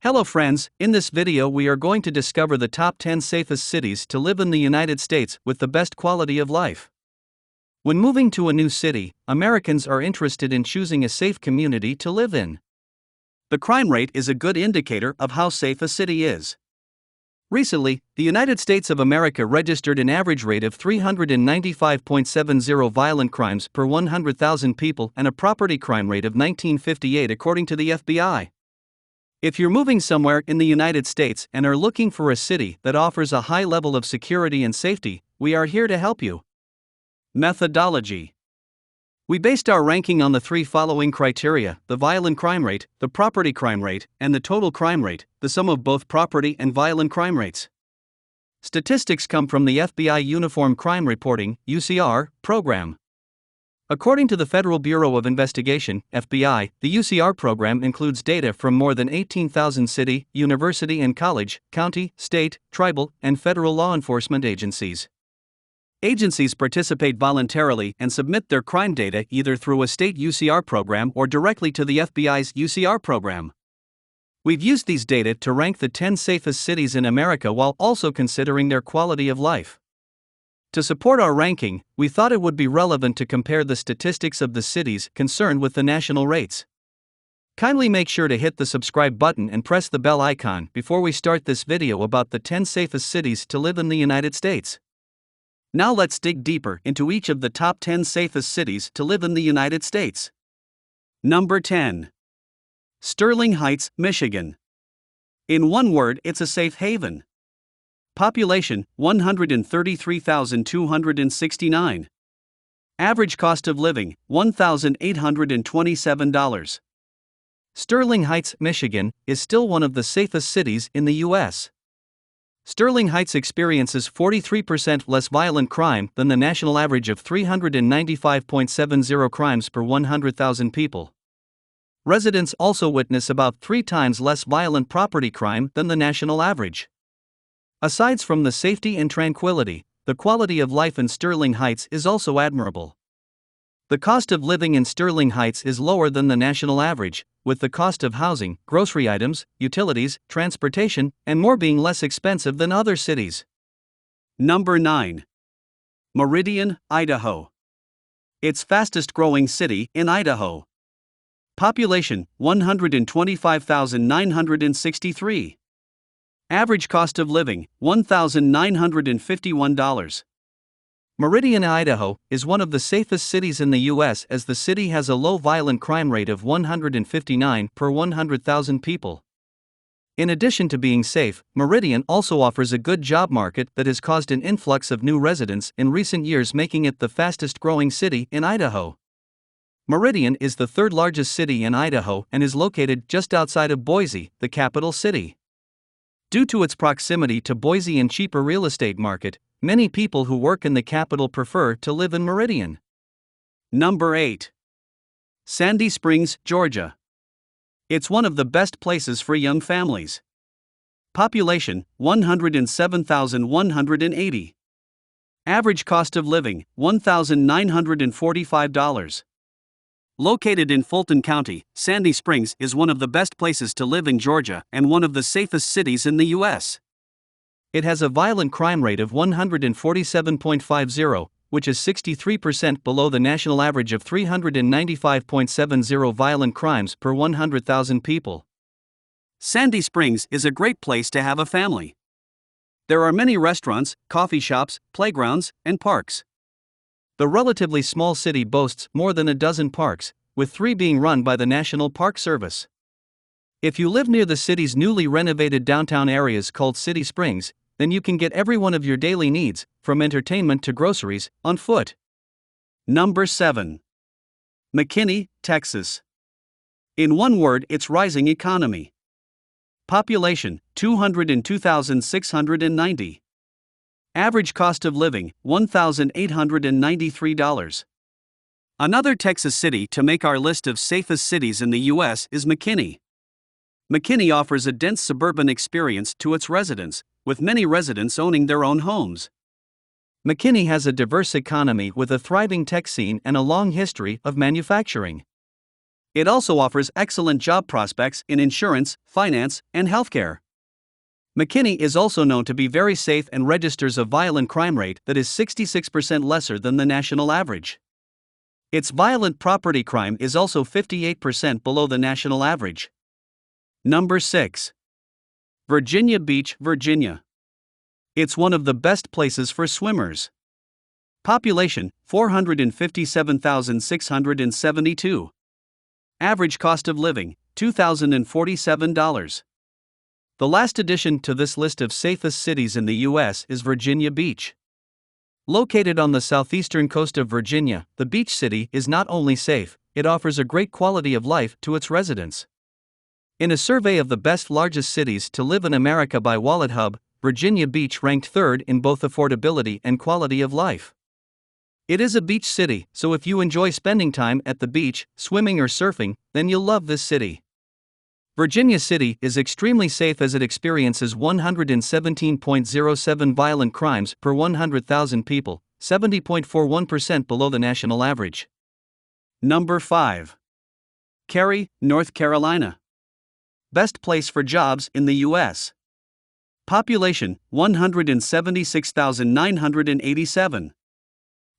Hello friends, in this video we are going to discover the top 10 safest cities to live in the United States with the best quality of life. When moving to a new city, Americans are interested in choosing a safe community to live in. The crime rate is a good indicator of how safe a city is. Recently, the United States of America registered an average rate of 395.70 violent crimes per 100,000 people and a property crime rate of 1958 according to the FBI. If you're moving somewhere in the United States and are looking for a city that offers a high level of security and safety, we are here to help you. Methodology. We based our ranking on the three following criteria: the violent crime rate, the property crime rate, and the total crime rate, the sum of both property and violent crime rates. Statistics come from the FBI Uniform Crime Reporting (UCR) program. According to the Federal Bureau of Investigation, FBI, the UCR program includes data from more than 18,000 city, university and college, county, state, tribal, and federal law enforcement agencies. Agencies participate voluntarily and submit their crime data either through a state UCR program or directly to the FBI's UCR program. We've used these data to rank the 10 safest cities in America while also considering their quality of life. To support our ranking, we thought it would be relevant to compare the statistics of the cities concerned with the national rates. Kindly make sure to hit the subscribe button and press the bell icon before we start this video about the 10 safest cities to live in the United States. Now let's dig deeper into each of the top 10 safest cities to live in the United States. Number 10. Sterling Heights, Michigan. In one word, it's a safe haven. Population, 133,269. Average cost of living, $1,827. Sterling Heights, Michigan, is still one of the safest cities in the U.S. Sterling Heights experiences 43% less violent crime than the national average of 395.70 crimes per 100,000 people. Residents also witness about 3 times less violent property crime than the national average. Aside from the safety and tranquility, the quality of life in Sterling Heights is also admirable. The cost of living in Sterling Heights is lower than the national average, with the cost of housing, grocery items, utilities, transportation, and more being less expensive than other cities. Number 9. Meridian, Idaho. Its fastest growing city in Idaho. Population, 125,963. Average cost of living, $1,951. Meridian, Idaho, is one of the safest cities in the U.S. as the city has a low violent crime rate of 159 per 100,000 people. In addition to being safe, Meridian also offers a good job market that has caused an influx of new residents in recent years, making it the fastest growing city in Idaho. Meridian is the third largest city in Idaho and is located just outside of Boise, the capital city. Due to its proximity to Boise and cheaper real estate market, many people who work in the capital prefer to live in Meridian. Number 8. Sandy Springs, Georgia. It's one of the best places for young families. Population, 107,180. Average cost of living, $1,945. Located in Fulton County, Sandy Springs is one of the best places to live in Georgia and one of the safest cities in the U.S. It has a violent crime rate of 147.50, which is 63% below the national average of 395.70 violent crimes per 100,000 people. Sandy Springs is a great place to have a family. There are many restaurants, coffee shops, playgrounds, and parks. The relatively small city boasts more than a dozen parks, with 3 being run by the National Park Service. If you live near the city's newly renovated downtown areas called City Springs, then you can get every one of your daily needs, from entertainment to groceries, on foot. Number 7. McKinney, Texas. In one word, its rising economy. Population, 202,690. Average cost of living, $1,893. Another Texas city to make our list of safest cities in the U.S. is McKinney. McKinney offers a dense suburban experience to its residents, with many residents owning their own homes. McKinney has a diverse economy with a thriving tech scene and a long history of manufacturing. It also offers excellent job prospects in insurance, finance, and healthcare. McKinney is also known to be very safe and registers a violent crime rate that is 66% lesser than the national average. Its violent property crime is also 58% below the national average. Number 6. Virginia Beach, Virginia. It's one of the best places for swimmers. Population 457,672. Average cost of living $2,047. The last addition to this list of safest cities in the U.S. is Virginia Beach. Located on the southeastern coast of Virginia, the beach city is not only safe, it offers a great quality of life to its residents. In a survey of the best largest cities to live in America by WalletHub, Virginia Beach ranked third in both affordability and quality of life. It is a beach city, so if you enjoy spending time at the beach, swimming or surfing, then you'll love this city. Virginia City is extremely safe as it experiences 117.07 violent crimes per 100,000 people, 70.41% below the national average. Number 5. Cary, North Carolina. Best place for jobs in the U.S. Population 176,987.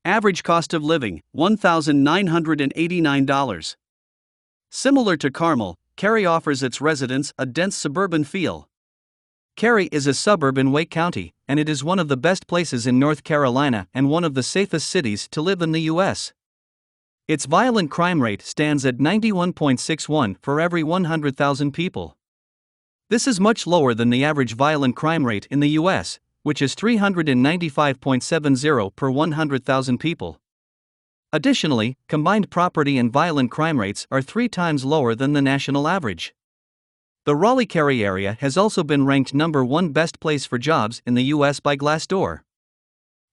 Average cost of living $1,989. Similar to Carmel, Cary offers its residents a dense suburban feel. Cary is a suburb in Wake County, and it is one of the best places in North Carolina and one of the safest cities to live in the U.S. Its violent crime rate stands at 91.61 for every 100,000 people. This is much lower than the average violent crime rate in the U.S., which is 395.70 per 100,000 people. Additionally, combined property and violent crime rates are 3 times lower than the national average. The Raleigh-Cary area has also been ranked number 1 best place for jobs in the U.S. by Glassdoor.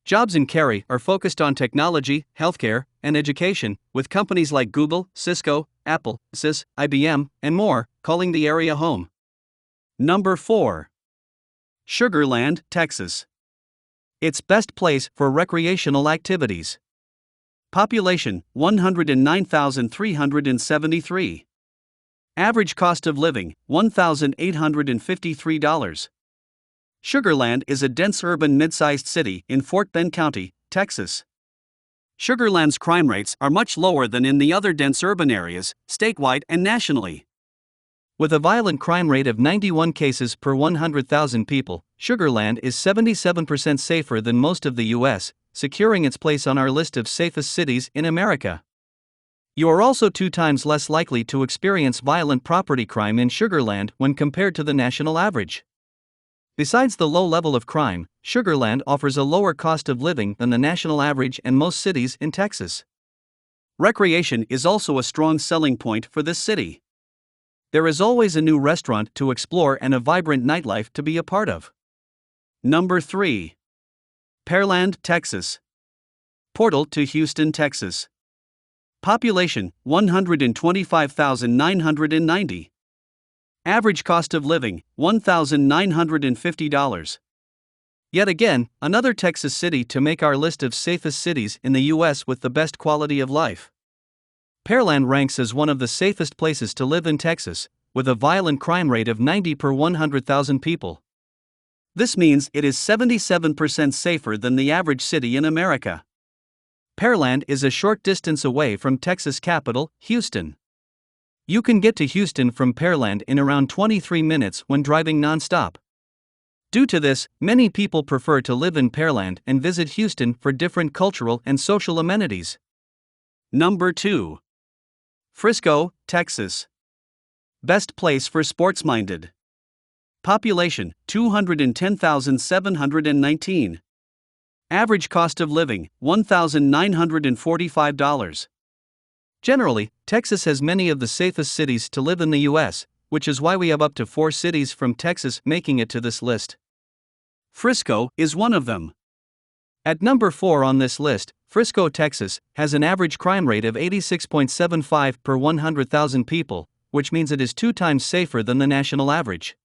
Jobs in Cary are focused on technology, healthcare, and education, with companies like Google, Cisco, Apple, SIS, IBM, and more calling the area home. Number 4. Sugar Land, Texas. Its best place for recreational activities. Population 109,373. Average cost of living $1,853. Sugar Land is a dense urban mid-sized city in Fort Bend County, Texas. Sugar Land's crime rates are much lower than in the other dense urban areas, statewide and nationally. With a violent crime rate of 91 cases per 100,000 people, Sugar Land is 77% safer than most of the U.S., securing its place on our list of safest cities in America. You are also 2 times less likely to experience violent property crime in Sugar Land when compared to the national average. Besides the low level of crime, Sugar Land offers a lower cost of living than the national average and most cities in Texas. Recreation is also a strong selling point for this city. There is always a new restaurant to explore and a vibrant nightlife to be a part of. Number 3. PEARLAND, Texas. Portal to Houston, Texas. Population 125,990. Average cost of living $1,950. Yet again, another Texas city to make our list of safest cities in the U.S. with the best quality of life. Pearland ranks as one of the safest places to live in Texas, with a violent crime rate of 90 per 100,000 people. This means it is 77% safer than the average city in America. Pearland is a short distance away from Texas capital, Houston. You can get to Houston from Pearland in around 23 minutes when driving nonstop. Due to this, many people prefer to live in Pearland and visit Houston for different cultural and social amenities. Number 2. Frisco, Texas. Best place for sports-minded. Population 210,719. Average cost of living $1,945. Generally, Texas has many of the safest cities to live in the U.S., which is why we have up to 4 cities from Texas making it to this list. Frisco is one of them. At number 4 on this list, Frisco, Texas, has an average crime rate of 86.75 per 100,000 people, which means it is 2 times safer than the national average.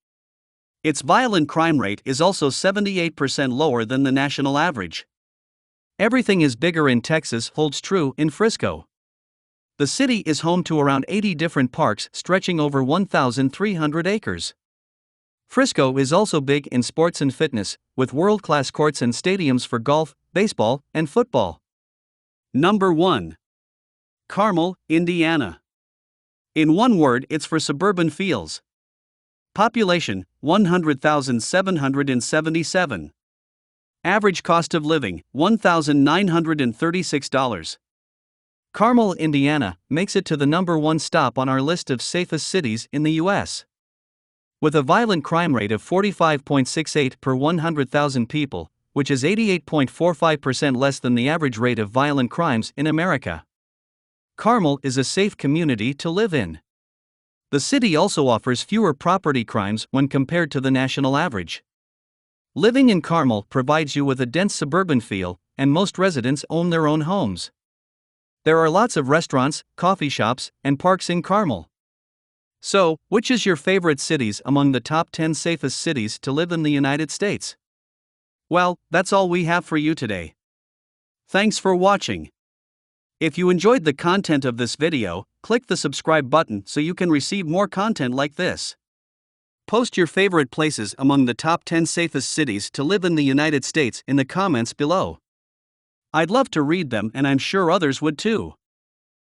Its violent crime rate is also 78% lower than the national average. Everything is bigger in Texas holds true in Frisco. The city is home to around 80 different parks stretching over 1,300 acres. Frisco is also big in sports and fitness, with world-class courts and stadiums for golf, baseball, and football. Number 1. Carmel, Indiana. In one word, it's for suburban feels. Population, 100,777. Average cost of living, $1,936. Carmel, Indiana, makes it to the number 1 stop on our list of safest cities in the U.S. With a violent crime rate of 45.68 per 100,000 people, which is 88.45% less than the average rate of violent crimes in America. Carmel is a safe community to live in. The city also offers fewer property crimes when compared to the national average. Living in Carmel provides you with a dense suburban feel, and most residents own their own homes. There are lots of restaurants, coffee shops, and parks in Carmel. So, which is your favorite cities among the top 10 safest cities to live in the United States? Well, that's all we have for you today. Thanks for watching. If you enjoyed the content of this video, click the subscribe button so you can receive more content like this. Post your favorite places among the top 10 safest cities to live in the United States in the comments below. I'd love to read them, and I'm sure others would too.